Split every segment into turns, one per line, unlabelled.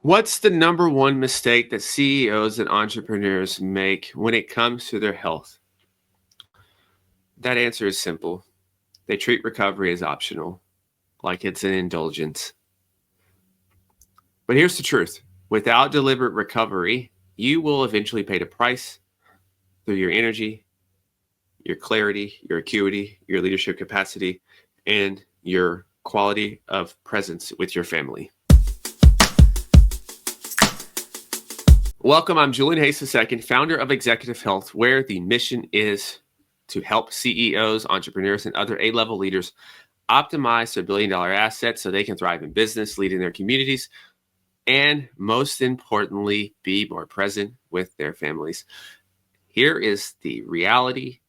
What's the number one mistake that CEOs and entrepreneurs make when it comes to their health? That answer is simple. They treat recovery as optional, like it's an indulgence. But here's the truth. Without deliberate recovery, you will eventually pay the price through your energy, your clarity, your acuity, your leadership capacity, and your quality of presence with your family. Welcome, I'm Julian Hayes II, founder of Executive Health, where the mission is to help CEOs, entrepreneurs, and other A-level leaders optimize their billion-dollar assets so they can thrive in business, lead in their communities, and most importantly, be more present with their families. Here is the reality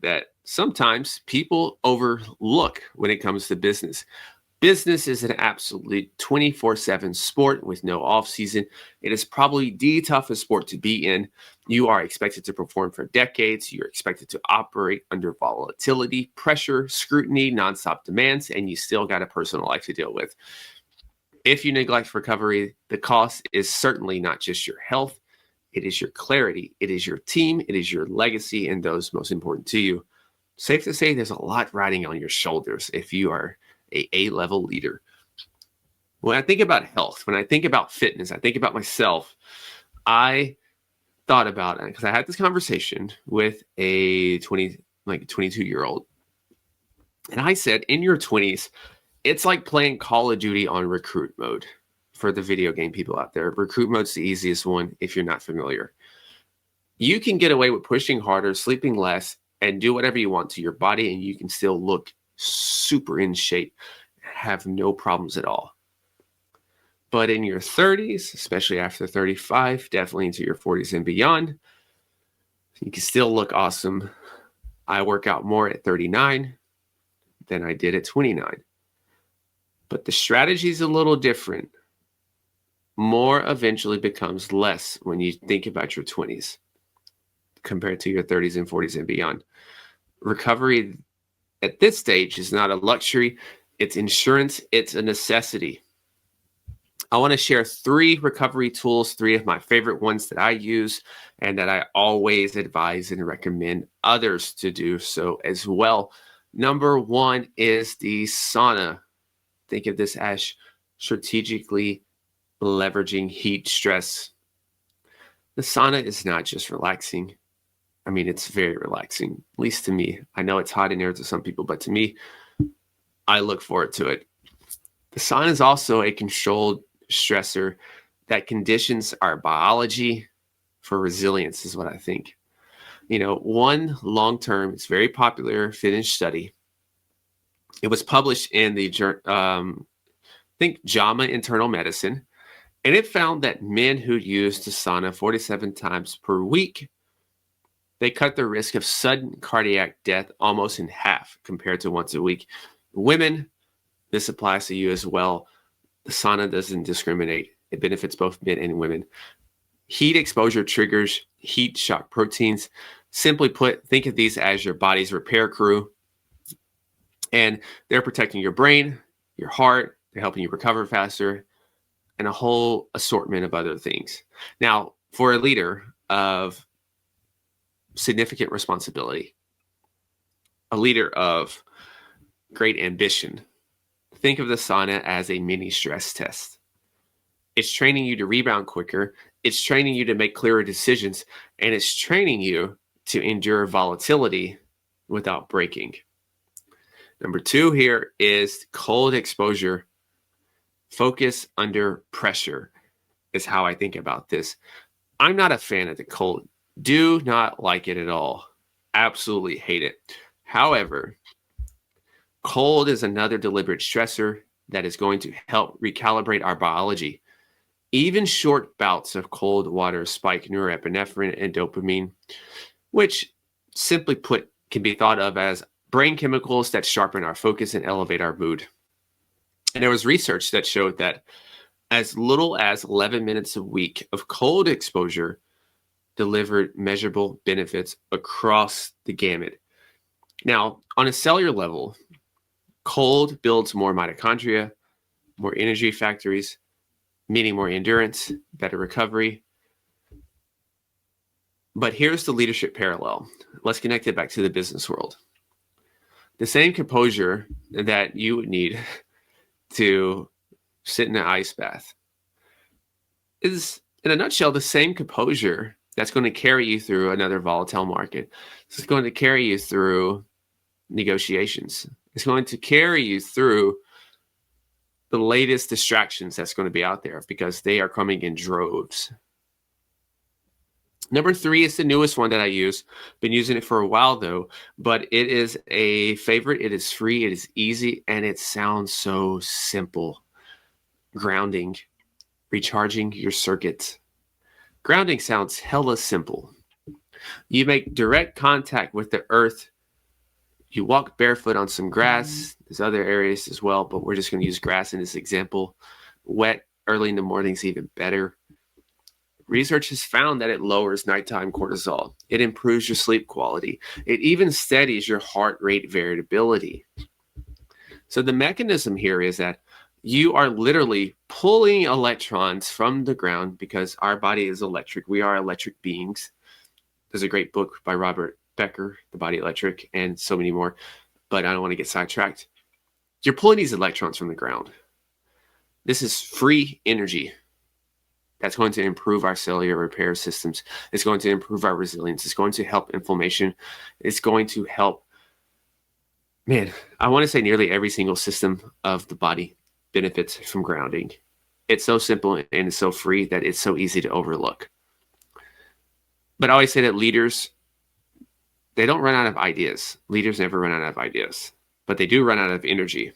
that sometimes people overlook when it comes to business. Business is an absolute 24/7 sport with no off season. It is probably the toughest sport to be in. You are expected to perform for decades. You're expected to operate under volatility, pressure, scrutiny, nonstop demands, and you still got a personal life to deal with. If you neglect recovery, the cost is certainly not just your health. It is your clarity. It is your team. It is your legacy and those most important to you. Safe to say there's a lot riding on your shoulders if you are A-level leader. When I think about health, when I think about fitness, I think about myself, I thought about it because I had this conversation with a 22-year-old. And I said, in your 20s, it's like playing Call of Duty on recruit mode. For the video game people out there, recruit mode's the easiest one if you're not familiar. You can get away with pushing harder, sleeping less, and do whatever you want to your body, and you can still look super in shape, have no problems at all. But in your 30s, especially after 35, definitely into your 40s and beyond, you can still look awesome. I work out more at 39 than I did at 29. But the strategy is a little different. More eventually becomes less when you think about your 20s compared to your 30s and 40s and beyond. Recovery at this stage is not a luxury, it's insurance, it's a necessity. I want to share 3 recovery tools, 3 of my favorite ones that I use and that I always advise and recommend others to do so as well. Number 1 is the sauna. Think of this as strategically leveraging heat stress. The sauna is not just relaxing. I mean, it's very relaxing, at least to me. I know it's hot in there to some people, but to me, I look forward to it. The sauna is also a controlled stressor that conditions our biology for resilience, is what I think. One long-term, it's very popular Finnish study. It was published in the JAMA Internal Medicine, and it found that men who used the sauna 47 times per week, they cut the risk of sudden cardiac death almost in half compared to once a week. Women, this applies to you as well. The sauna doesn't discriminate. It benefits both men and women. Heat exposure triggers heat shock proteins. Simply put, think of these as your body's repair crew. And they're protecting your brain, your heart, they're helping you recover faster, and a whole assortment of other things. Now, for a leader of significant responsibility, a leader of great ambition, think of the sauna as a mini stress test. It's training you to rebound quicker. It's training you to make clearer decisions. And it's training you to endure volatility without breaking. Number 2 here is cold exposure. Focus under pressure is how I think about this. I'm not a fan of the cold. Do not like it at all. Absolutely hate it. However, cold is another deliberate stressor that is going to help recalibrate our biology. Even short bouts of cold water spike norepinephrine and dopamine, which simply put can be thought of as brain chemicals that sharpen our focus and elevate our mood. And there was research that showed that as little as 11 minutes a week of cold exposure delivered measurable benefits across the gamut. Now, on a cellular level, cold builds more mitochondria, more energy factories, meaning more endurance, better recovery. But here's the leadership parallel. Let's connect it back to the business world. The same composure that you would need to sit in an ice bath is, in a nutshell, the same composure that's going to carry you through another volatile market. It's going to carry you through negotiations. It's going to carry you through the latest distractions that's going to be out there because they are coming in droves. Number 3 is the newest one that I use. Been using it for a while though, but it is a favorite. It is free, it is easy, and it sounds so simple. Grounding, recharging your circuits. Grounding sounds hella simple. You make direct contact with the earth. You walk barefoot on some grass. There's other areas as well, but we're just going to use grass in this example. Wet early in the morning is even better. Research has found that it lowers nighttime cortisol. It improves your sleep quality. It even steadies your heart rate variability. So the mechanism here is that you are literally pulling electrons from the ground because our body is electric. We are electric beings. There's a great book by Robert Becker, The Body Electric, and so many more, but I don't want to get sidetracked. You're pulling these electrons from the ground. This is free energy. That's going to improve our cellular repair systems. It's going to improve our resilience. It's going to help inflammation. It's going to help, I want to say nearly every single system of the body benefits from grounding. It's so simple and it's so free that it's so easy to overlook. But I always say that leaders, they don't run out of ideas. Leaders never run out of ideas, but they do run out of energy.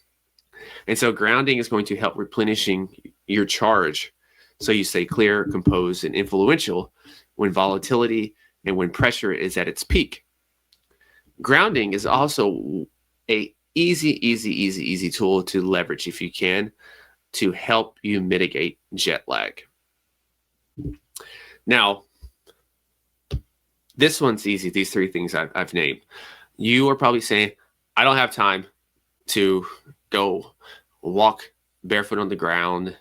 And so grounding is going to help replenishing your charge so you stay clear, composed, and influential when volatility and when pressure is at its peak. Grounding is also a easy tool to leverage if you can to help you mitigate jet lag. Now, this one's easy. These 3 things I've named. You are probably saying, I don't have time to go walk barefoot on the ground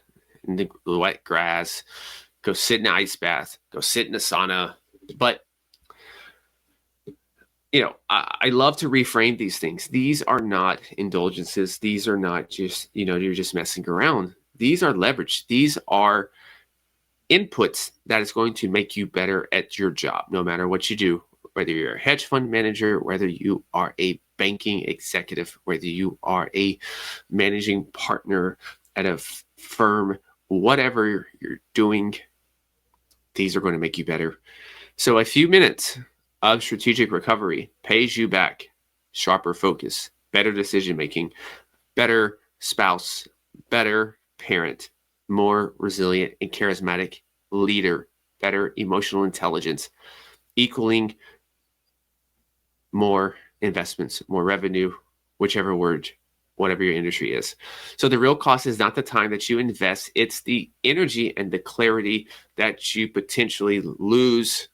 in the wet grass, go sit in an ice bath, go sit in a sauna. But, I love to reframe these things. These are not indulgences. These are not just, you're just messing around. These are leverage. These are inputs that is going to make you better at your job, no matter what you do, whether you're a hedge fund manager, whether you are a banking executive, whether you are a managing partner at a firm, whatever you're doing, these are going to make you better. So a few minutes of strategic recovery pays you back. Sharper focus, better decision-making, better spouse, better parent, more resilient and charismatic leader, better emotional intelligence, equaling more investments, more revenue, whichever word, whatever your industry is. So the real cost is not the time that you invest, it's the energy and the clarity that you potentially lose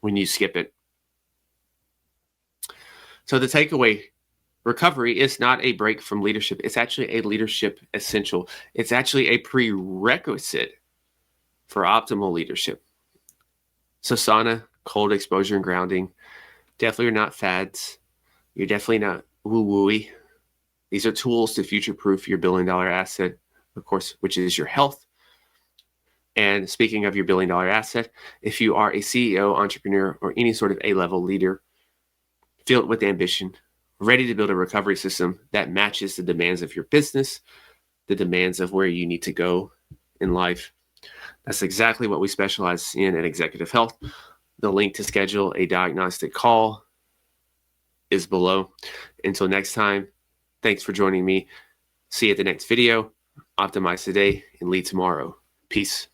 when you skip it. So the takeaway, recovery is not a break from leadership. It's actually a leadership essential. It's actually a prerequisite for optimal leadership. So sauna, cold exposure, and grounding definitely are not fads. You're definitely not woo-wooey. These are tools to future-proof your billion-dollar asset, of course, which is your health. And speaking of your billion-dollar asset, if you are a CEO, entrepreneur, or any sort of A-level leader, filled with ambition, ready to build a recovery system that matches the demands of your business, the demands of where you need to go in life, that's exactly what we specialize in at Executive Health. The link to schedule a diagnostic call is below. Until next time, thanks for joining me. See you at the next video. Optimize today and lead tomorrow. Peace.